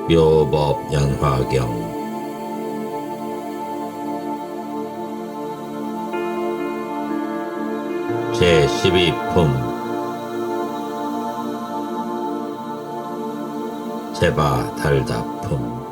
묘법 연화경 제12품 제바 달다품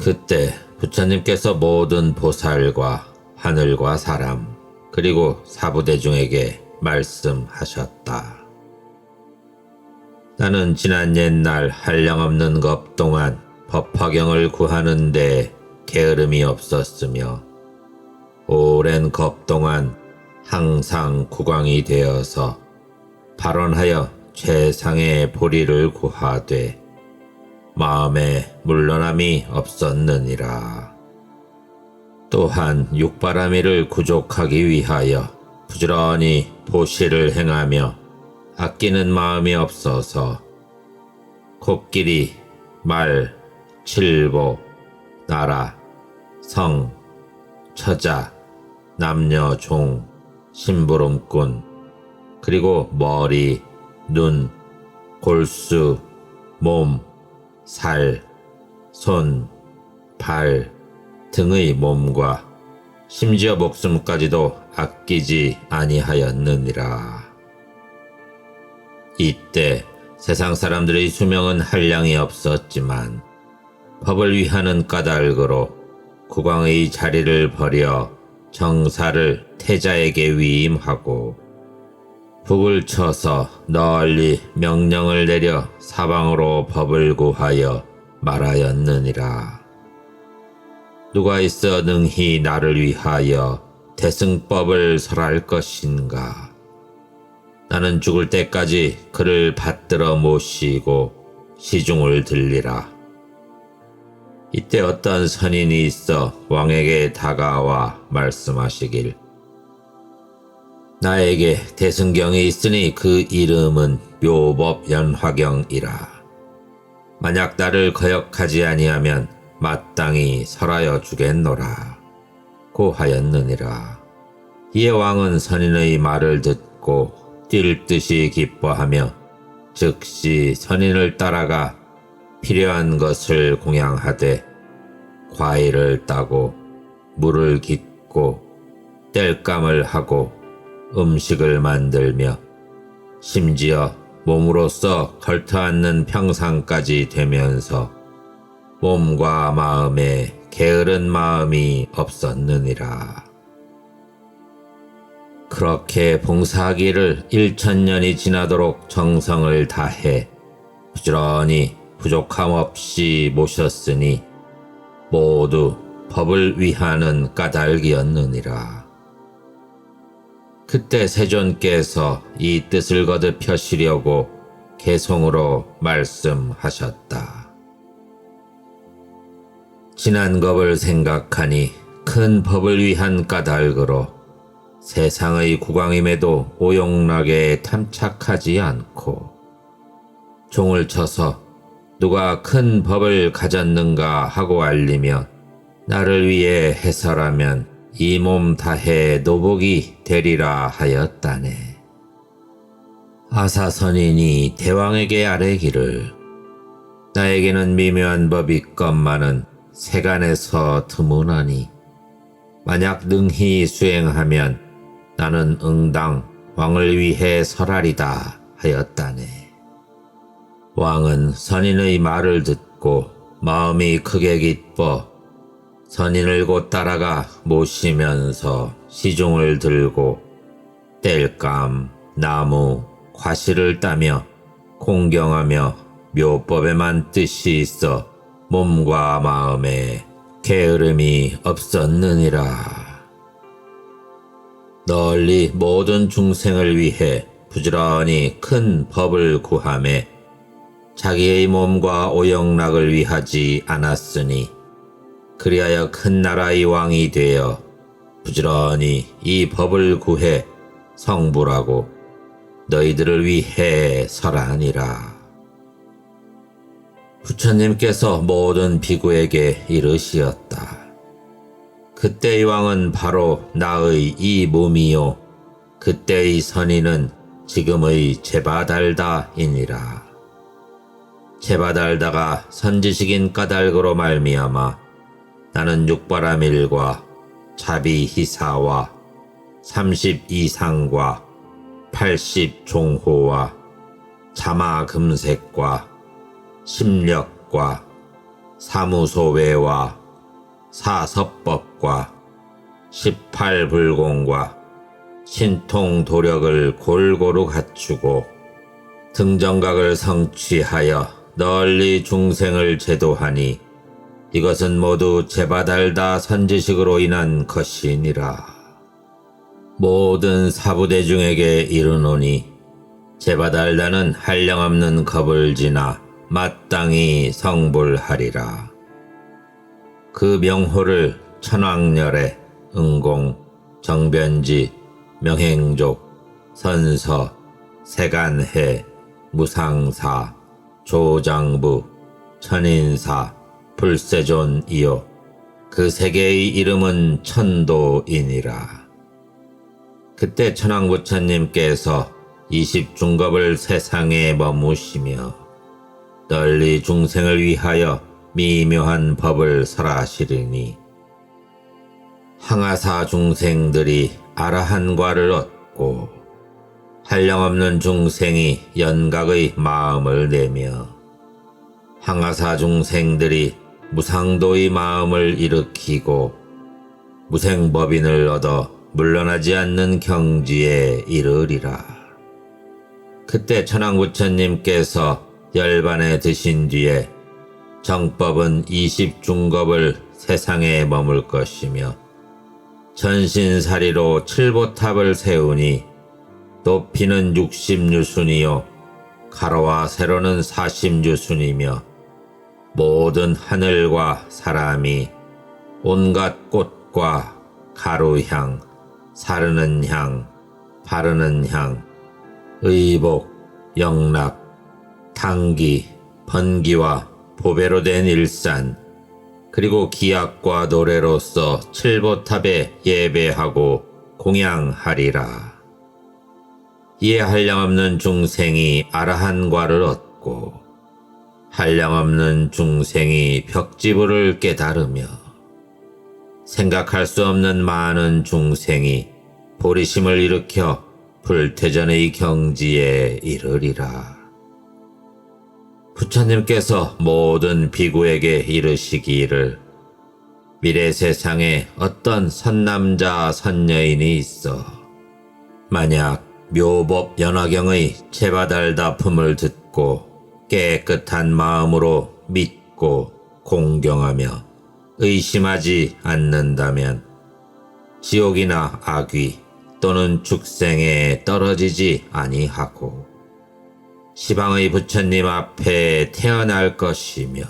그때 부처님께서 모든 보살과 하늘과 사람 그리고 사부대중에게 말씀하셨다. 나는 지난 옛날 한량없는 것 동안 법화경을 구하는 데 게으름이 없었으며 오랜 겁 동안 항상 구광이 되어서 발언하여 최상의 보리를 구하되 마음에 물러남이 없었느니라. 또한 육바라밀을 구족하기 위하여 부지런히 보시를 행하며 아끼는 마음이 없어서 코끼리, 말, 칠보, 나라, 성, 처자, 남녀, 종, 심부름꾼, 그리고 머리, 눈, 골수, 몸, 살, 손, 발 등의 몸과 심지어 목숨까지도 아끼지 아니하였느니라. 이때 세상 사람들의 수명은 한량이 없었지만 법을 위하는 까닭으로 국왕의 자리를 버려 정사를 태자에게 위임하고 북을 쳐서 널리 명령을 내려 사방으로 법을 구하여 말하였느니라. 누가 있어 능히 나를 위하여 대승법을 설할 것인가? 나는 죽을 때까지 그를 받들어 모시고 시중을 들리라. 이때 어떤 선인이 있어 왕에게 다가와 말씀하시길, 나에게 대승경이 있으니 그 이름은 묘법 연화경이라. 만약 나를 거역하지 아니하면 마땅히 설하여 주겠노라. 고 하였느니라. 이에 왕은 선인의 말을 듣고 뛸 듯이 기뻐하며 즉시 선인을 따라가 필요한 것을 공양하되 과일을 따고 물을 깃고 땔감을 하고 음식을 만들며 심지어 몸으로써 걸터앉는 평상까지 되면서 몸과 마음에 게으른 마음이 없었느니라. 그렇게 봉사하기를 1000년이 지나도록 정성을 다해 부지런히 부족함 없이 모셨으니 모두 법을 위하는 까닭이었느니라. 그때 세존께서 이 뜻을 거듭 펴시려고 개송으로 말씀하셨다. 지난 법을 생각하니 큰 법을 위한 까닭으로 세상의 국왕임에도 오용락에 탐착하지 않고 종을 쳐서 누가 큰 법을 가졌는가 하고 알리며 나를 위해 해설하면 이 몸 다해 노복이 되리라 하였다네. 아사선인이 대왕에게 아뢰기를, 나에게는 미묘한 법이 있건만은 세간에서 드무나니 만약 능히 수행하면 나는 응당 왕을 위해 설하리다 하였다네. 왕은 선인의 말을 듣고 마음이 크게 기뻐 선인을 곧 따라가 모시면서 시중을 들고 땔감, 나무, 과실을 따며 공경하며 묘법에만 뜻이 있어 몸과 마음에 게으름이 없었느니라. 널리 모든 중생을 위해 부지런히 큰 법을 구하며 자기의 몸과 오영락을 위하지 않았으니 그리하여 큰 나라의 왕이 되어 부지런히 이 법을 구해 성불하고 너희들을 위해 설하니라. 부처님께서 모든 비구에게 이르시었다. 그때의 왕은 바로 나의 이 몸이요 그때의 선인은 지금의 제바달다이니라. 제바달다가 선지식인 까닭으로 말미암아 나는 육바라밀과 자비히사와 32상과 80종호와 자마금색과 심력과 사무소외와 사섭법과 18불공과 신통도력을 골고루 갖추고 등정각을 성취하여 널리 중생을 제도하니 이것은 모두 제바달다 선지식으로 인한 것이니라. 모든 사부대중에게 이르노니 제바달다는 한량없는 겁을 지나 마땅히 성불하리라. 그 명호를 천왕열애, 응공, 정변지, 명행족, 선서, 세간해, 무상사, 조장부, 천인사, 불세존이요 그 세 개의 이름은 천도이니라. 그때 천왕부처님께서 20중겁을 세상에 머무시며 널리 중생을 위하여 미묘한 법을 설하시리니 항아사 중생들이 아라한과를 얻고 한량없는 중생이 연각의 마음을 내며 항아사 중생들이 무상도의 마음을 일으키고 무생법인을 얻어 물러나지 않는 경지에 이르리라. 그때 천왕부처님께서 열반에 드신 뒤에 정법은 20중겁을 세상에 머물 것이며 전신사리로 7보탑을 세우니 높이는 60유순이요 가로와 세로는 40유순이며 모든 하늘과 사람이 온갖 꽃과 가루향, 사르는 향, 바르는 향, 의복, 영락, 당기, 번기와 보배로 된 일산, 그리고 기악과 노래로서 7보탑에 예배하고 공양하리라. 이에 한량없는 중생이 아라한과를 얻고 한량없는 중생이 벽지부를 깨달으며 생각할 수 없는 많은 중생이 보리심을 일으켜 불태전의 경지에 이르리라. 부처님께서 모든 비구에게 이르시기를 미래 세상에 어떤 선남자 선여인이 있어 만약 묘법 연화경의 제바달다품을 듣고 깨끗한 마음으로 믿고 공경하며 의심하지 않는다면 지옥이나 악귀 또는 축생에 떨어지지 아니하고 시방의 부처님 앞에 태어날 것이며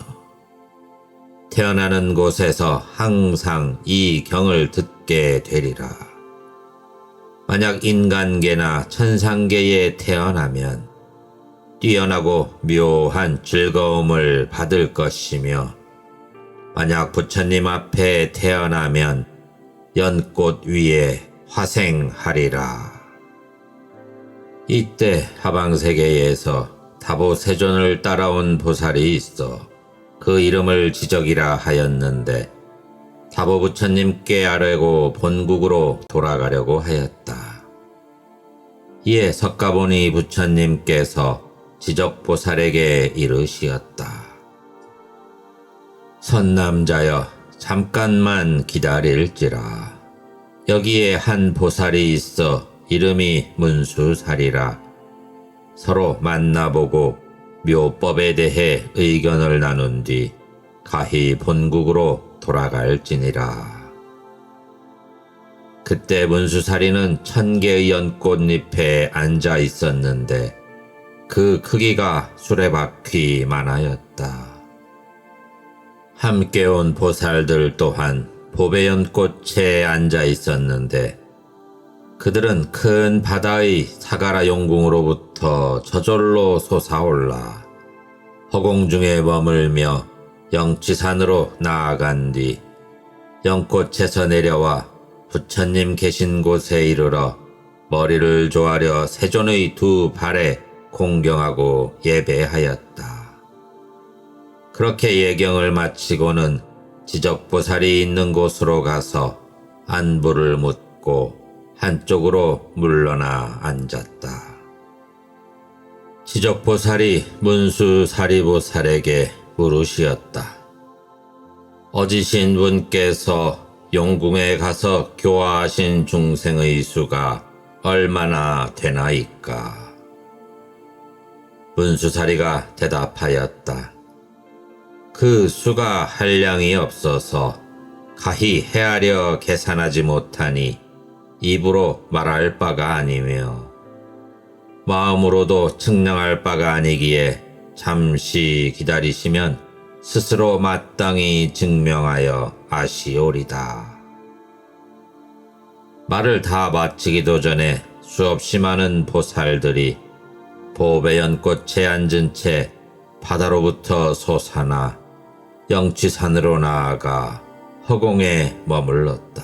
태어나는 곳에서 항상 이 경을 듣게 되리라. 만약 인간계나 천상계에 태어나면 뛰어나고 묘한 즐거움을 받을 것이며 만약 부처님 앞에 태어나면 연꽃 위에 화생하리라. 이때 하방세계에서 다보세존을 따라온 보살이 있어 그 이름을 지적이라 하였는데 다보부처님께 아뢰고 본국으로 돌아가려고 하였다. 이에 석가모니 부처님께서 지적보살에게 이르시었다. 선남자여, 잠깐만 기다릴지라. 여기에 한 보살이 있어 이름이 문수살이라. 서로 만나보고 묘법에 대해 의견을 나눈 뒤 가히 본국으로 돌아갈지니라. 그때 문수살이는 1000개의 연꽃잎에 앉아 있었는데 그 크기가 수레바퀴 만하였다. 함께 온 보살들 또한 보배연꽃에 앉아 있었는데 그들은 큰 바다의 사가라 용궁으로부터 저절로 솟아올라 허공 중에 머물며 영취산으로 나아간 뒤 연꽃에서 내려와 부처님 계신 곳에 이르러 머리를 조아려 세존의 두 발에 공경하고 예배하였다. 그렇게 예경을 마치고는 지적보살이 있는 곳으로 가서 안부를 묻고 한쪽으로 물러나 앉았다. 지적보살이 문수사리보살에게 물으시었다. 어지신 분께서 용궁에 가서 교화하신 중생의 수가 얼마나 되나이까? 문수사리가 대답하였다. 그 수가 한량이 없어서 가히 헤아려 계산하지 못하니 입으로 말할 바가 아니며 마음으로도 측량할 바가 아니기에 잠시 기다리시면 스스로 마땅히 증명하여 아시오리다. 말을 다 마치기도 전에 수없이 많은 보살들이 보배연꽃에 앉은 채 바다로부터 솟아나 영취산으로 나아가 허공에 머물렀다.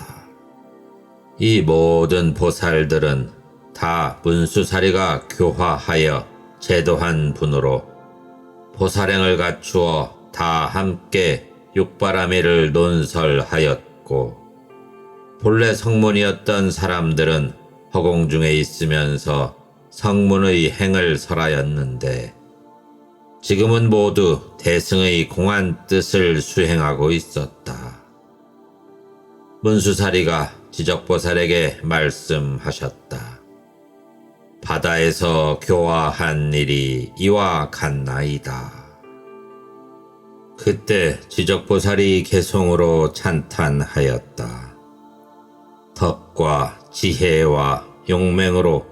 이 모든 보살들은 다 문수사리가 교화하여 제도한 분으로 보살행을 갖추어 다 함께 육바라밀을 논설하였고 본래 성문이었던 사람들은 허공 중에 있으면서 성문의 행을 설하였는데 지금은 모두 대승의 공한 뜻을 수행하고 있었다. 문수사리가 지적보살에게 말씀하셨다. 바다에서 교화한 일이 이와 같나이다. 그때 지적보살이 개송으로 찬탄하였다. 덕과 지혜와 용맹으로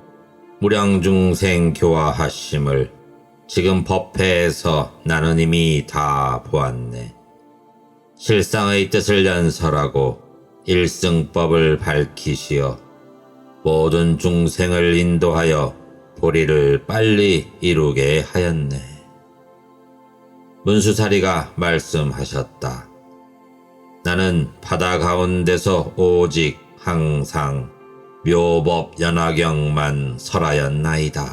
무량중생 교화하심을 지금 법회에서 나는 이미 다 보았네. 실상의 뜻을 연설하고 일승법을 밝히시어 모든 중생을 인도하여 보리를 빨리 이루게 하였네. 문수사리가 말씀하셨다. 나는 바다 가운데서 오직 항상 묘법 연화경만 설하였나이다.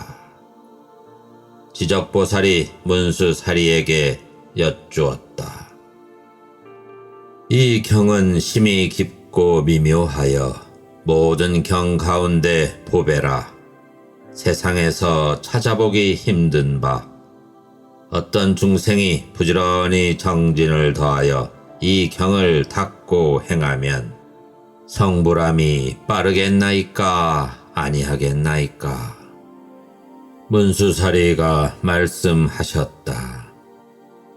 지적보살이 문수사리에게 여쭈었다. 이 경은 심이 깊고 미묘하여 모든 경 가운데 보배라. 세상에서 찾아보기 힘든 바. 어떤 중생이 부지런히 정진을 더하여 이 경을 닦고 행하면 성불함이 빠르겠나이까 아니하겠나이까. 문수사리가 말씀하셨다.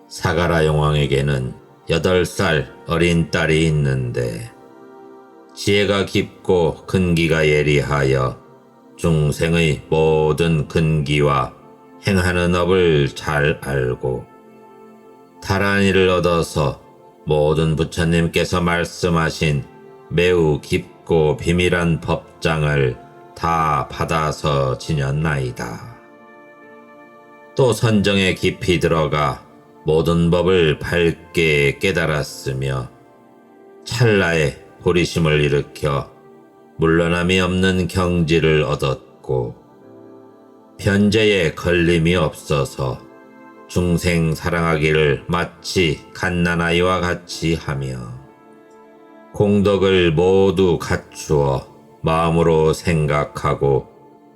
사가라 용왕에게는 8살 어린 딸이 있는데 지혜가 깊고 근기가 예리하여 중생의 모든 근기와 행하는 업을 잘 알고 다란이를 얻어서 모든 부처님께서 말씀하신 매우 깊고 비밀한 법장을 다 받아서 지녔나이다. 또 선정에 깊이 들어가 모든 법을 밝게 깨달았으며 찰나에 보리심을 일으켜 물러남이 없는 경지를 얻었고 변제에 걸림이 없어서 중생 사랑하기를 마치 갓난아이와 같이 하며 공덕을 모두 갖추어 마음으로 생각하고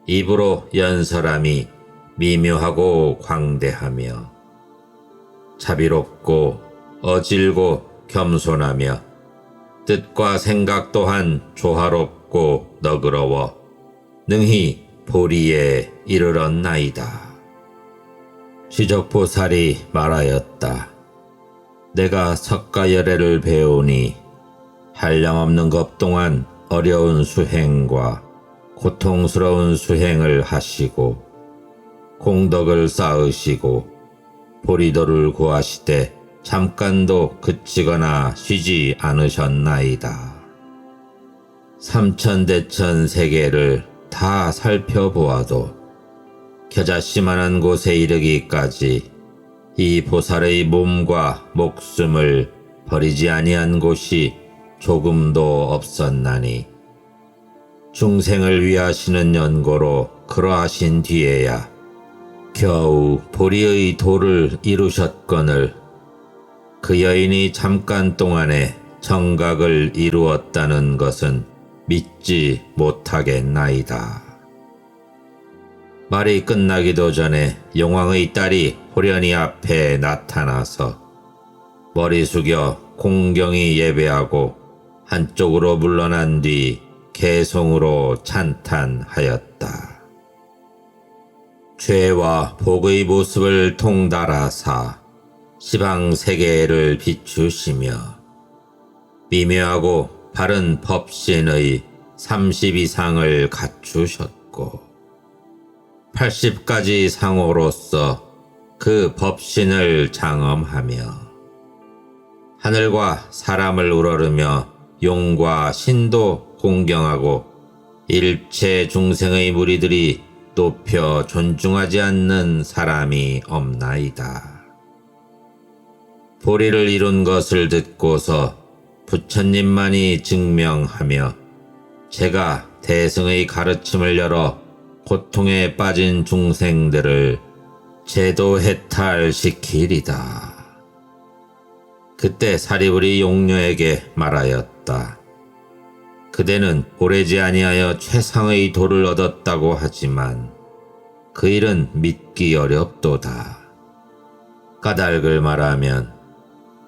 입으로 연설함이 미묘하고 광대하며 자비롭고 어질고 겸손하며 뜻과 생각 또한 조화롭고 너그러워 능히 보리에 이르렀나이다. 지적보살이 말하였다. 내가 석가열애를 배우니 한량없는 것 동안 어려운 수행과 고통스러운 수행을 하시고 공덕을 쌓으시고 보리도를 구하시되 잠깐도 그치거나 쉬지 않으셨나이다. 삼천대천 세계를 다 살펴보아도 겨자씨만한 곳에 이르기까지 이 보살의 몸과 목숨을 버리지 아니한 곳이 조금도 없었나니 중생을 위하시는 연고로 그러하신 뒤에야 겨우 보리의 도를 이루셨거늘 그 여인이 잠깐 동안에 정각을 이루었다는 것은 믿지 못하겠나이다. 말이 끝나기도 전에 용왕의 딸이 호련히 앞에 나타나서 머리 숙여 공경히 예배하고 한쪽으로 물러난 뒤 개송으로 찬탄하였다. 죄와 복의 모습을 통달하사 시방세계를 비추시며 미묘하고 바른 법신의 30 이상을 갖추셨고 80가지 상호로서 그 법신을 장엄하며 하늘과 사람을 우러르며 용과 신도 공경하고 일체 중생의 무리들이 높여 존중하지 않는 사람이 없나이다. 보리를 이룬 것을 듣고서 부처님만이 증명하며 제가 대승의 가르침을 열어 고통에 빠진 중생들을 제도 해탈시키리다. 그때 사리불이 용녀에게 말하였다. 그대는 오래지 아니하여 최상의 도를 얻었다고 하지만 그 일은 믿기 어렵도다. 까닭을 말하면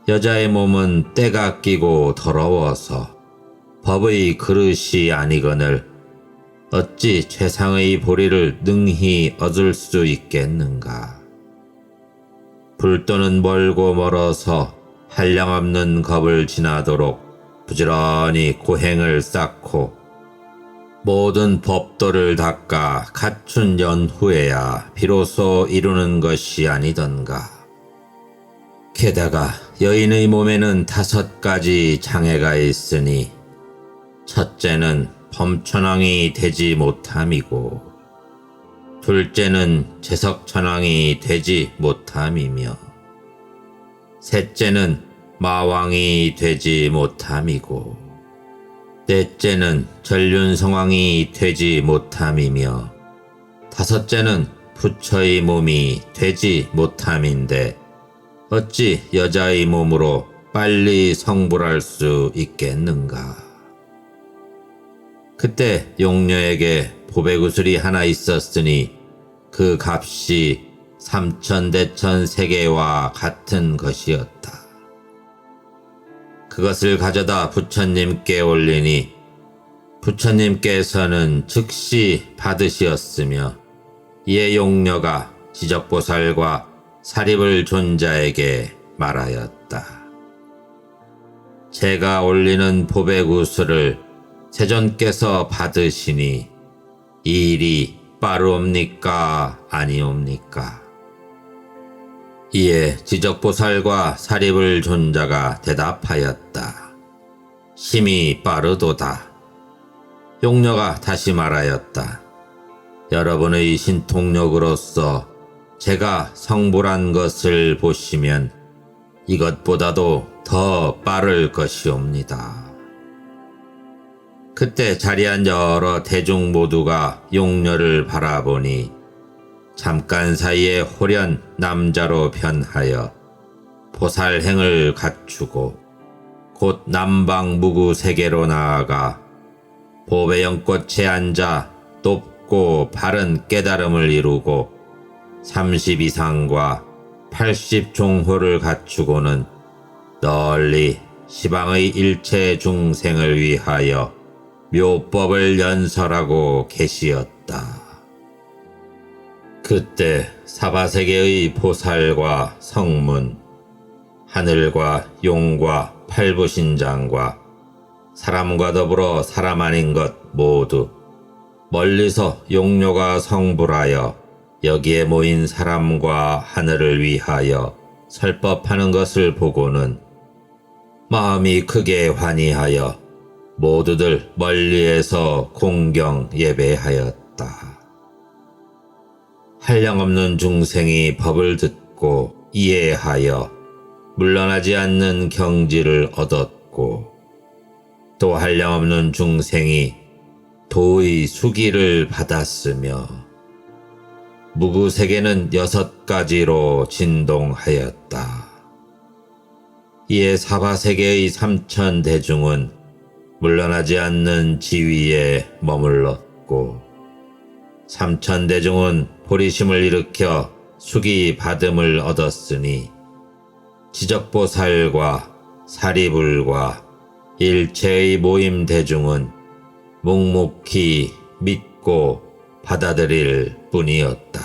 여자의 몸은 때가 끼고 더러워서 법의 그릇이 아니거늘 어찌 최상의 보리를 능히 얻을 수 있겠는가. 불도는 멀고 멀어서 한량없는 겁을 지나도록 부지런히 고행을 쌓고 모든 법도를 닦아 갖춘 연후에야 비로소 이루는 것이 아니던가. 게다가 여인의 몸에는 5가지 장애가 있으니 첫째는 범천왕이 되지 못함이고 둘째는 재석천왕이 되지 못함이며 셋째는 마왕이 되지 못함이고 넷째는 전륜성왕이 되지 못함이며 다섯째는 부처의 몸이 되지 못함인데 어찌 여자의 몸으로 빨리 성불할 수 있겠는가. 그때 용녀에게 보배구슬이 하나 있었으니 그 값이 3,000대천 세계와 같은 것이었다. 그것을 가져다 부처님께 올리니 부처님께서는 즉시 받으시었으며 이에 용녀가 지적보살과 사리불 존자에게 말하였다. 제가 올리는 보배구슬을 세존께서 받으시니 이 일이 빠르옵니까 아니옵니까? 이에 지적보살과 사리불 존자가 대답하였다. 심히 빠르도다. 용녀가 다시 말하였다. 여러분의 신통력으로서 제가 성불한 것을 보시면 이것보다도 더 빠를 것이옵니다. 그때 자리한 여러 대중 모두가 용녀를 바라보니 잠깐 사이에 호련 남자로 변하여 보살행을 갖추고 곧 남방무구 세계로 나아가 보배연꽃에 앉아 높고 바른 깨달음을 이루고 30 이상과 80 종호를 갖추고는 널리 시방의 일체 중생을 위하여 묘법을 연설하고 계시었다. 그때 사바세계의 보살과 성문, 하늘과 용과 팔부신장과 사람과 더불어 사람 아닌 것 모두 멀리서 용녀가 성불하여 여기에 모인 사람과 하늘을 위하여 설법하는 것을 보고는 마음이 크게 환희하여 모두들 멀리에서 공경 예배하였다. 한량없는 중생이 법을 듣고 이해하여 물러나지 않는 경지를 얻었고, 또 한량없는 중생이 도의 수기를 받았으며, 무구세계는 6가지로 진동하였다. 이에 사바세계의 3천대중은 물러나지 않는 지위에 머물렀고, 3천대중은 보리심을 일으켜 수기 받음을 얻었으니, 지적보살과 사리불과 일체의 모임 대중은 묵묵히 믿고 받아들일 뿐이었다.